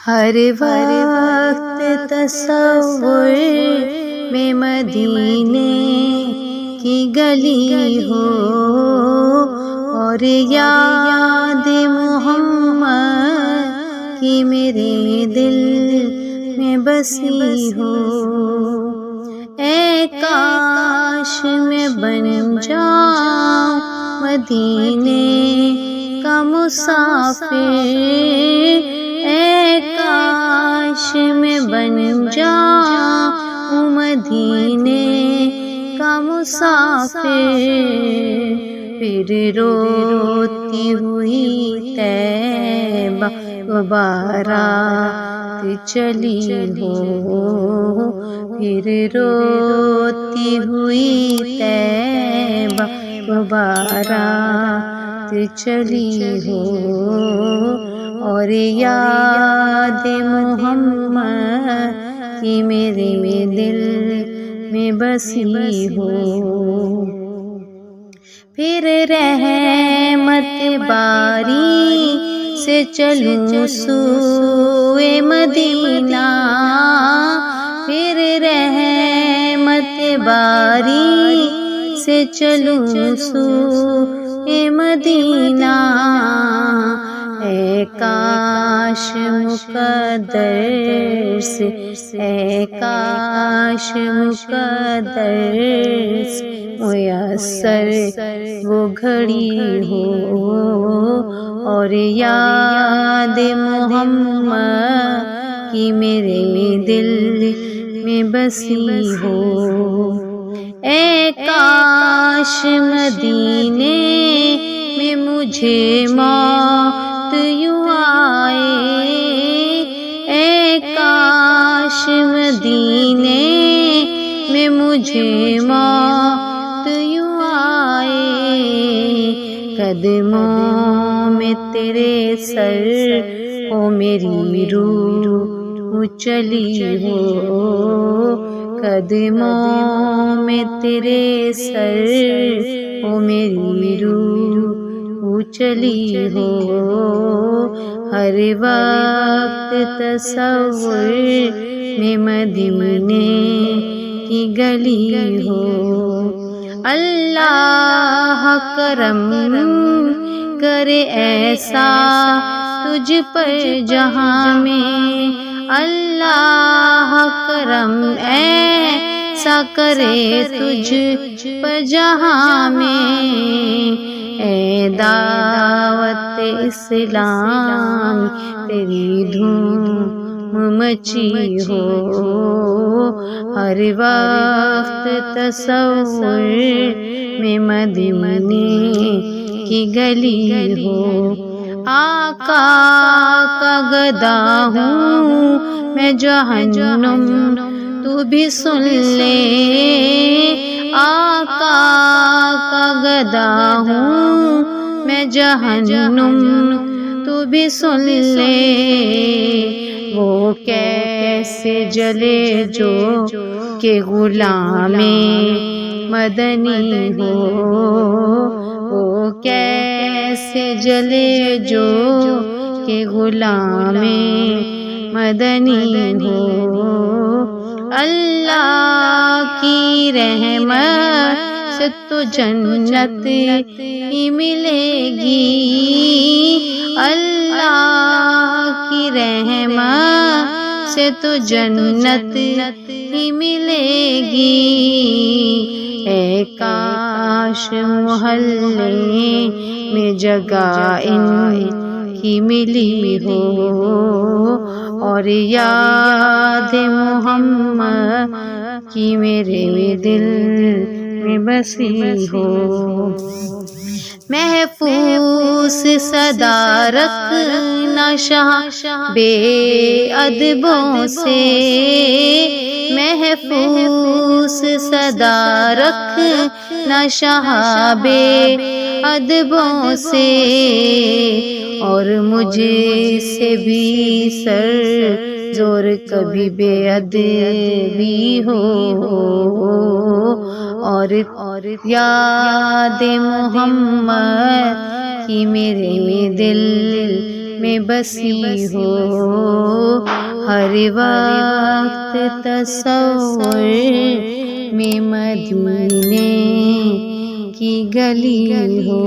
ہر وقت تصور میں مدینے کی گلی ہو اور یاد محمد کی میرے دل میں بسی ہو۔ اے کاش میں بن جاؤں مدینے کا مسافر، اے کاش میں بن جاؤں مدینے کا مسافر، پھر روتی ہوئی طیبہ بارات چلی ہو، پھر روتی ہوئی طیبہ بارات چلی ہو اور یاد محمد کی میرے دل میں بسی ہو۔ پھر رحمت باری سے چلوں سوئے مدینہ، پھر رحمت باری سے چلوں سوئے مدینہ، اے کاش مقدر سے، اے کاش مقدر سے میسر وہ گھڑی ہو اور یاد محمد کی میرے دل میں بسی ہو۔ اے کاش مدینے میں مجھے موت یوں آئے، اے کاش مدینے میں مجھے موت یوں آئے، قدموں میں تیرے سر ہو میری روح چلی ہو، قدموں میں تیرے سر ہو میری روح چلی ہو، ہر وقت تصور میں مدینے کی گلی ہو۔ اللہ کرم کرے ایسا تجھ پر جہاں میں، اللہ کرم ایسا کرے تجھ پر جہاں میں، اے دعوت اسلام تیری دھوم مچی ہو، ہر وقت تصور میں مدینے کی گلی ہو۔ آقا کا گدا ہوں میں جہنم تو بھی سن لے، آقا کا گدا ہوں میں جہنم تو بھی سن لے، وہ کیسے جلے جو کہ غلام مدنی ہو، وہ کیسے جلے جو کہ غلام مدنی ہو۔ اللہ کی رحمت سے تو جنت ہی ملے گی، اللہ کی رحمت سے تو جنت ہی ملے گی، اے کاش محلے میں جگہ ان کی ملی ہو اور یاد محمد کی میرے دل میں بسی ہو۔ محفوظ صدا رکھنا شاہ بے ادبوں سے، محفوظ صدا رکھنا شاہ بے ادبوں سے، اور مجھ سے بھی سر زور کبھی بے ادبی ہو اور یاد محمد کی میرے دل میں بسی ہو، ہر وقت تصور میں مدینے کی گلی ہو۔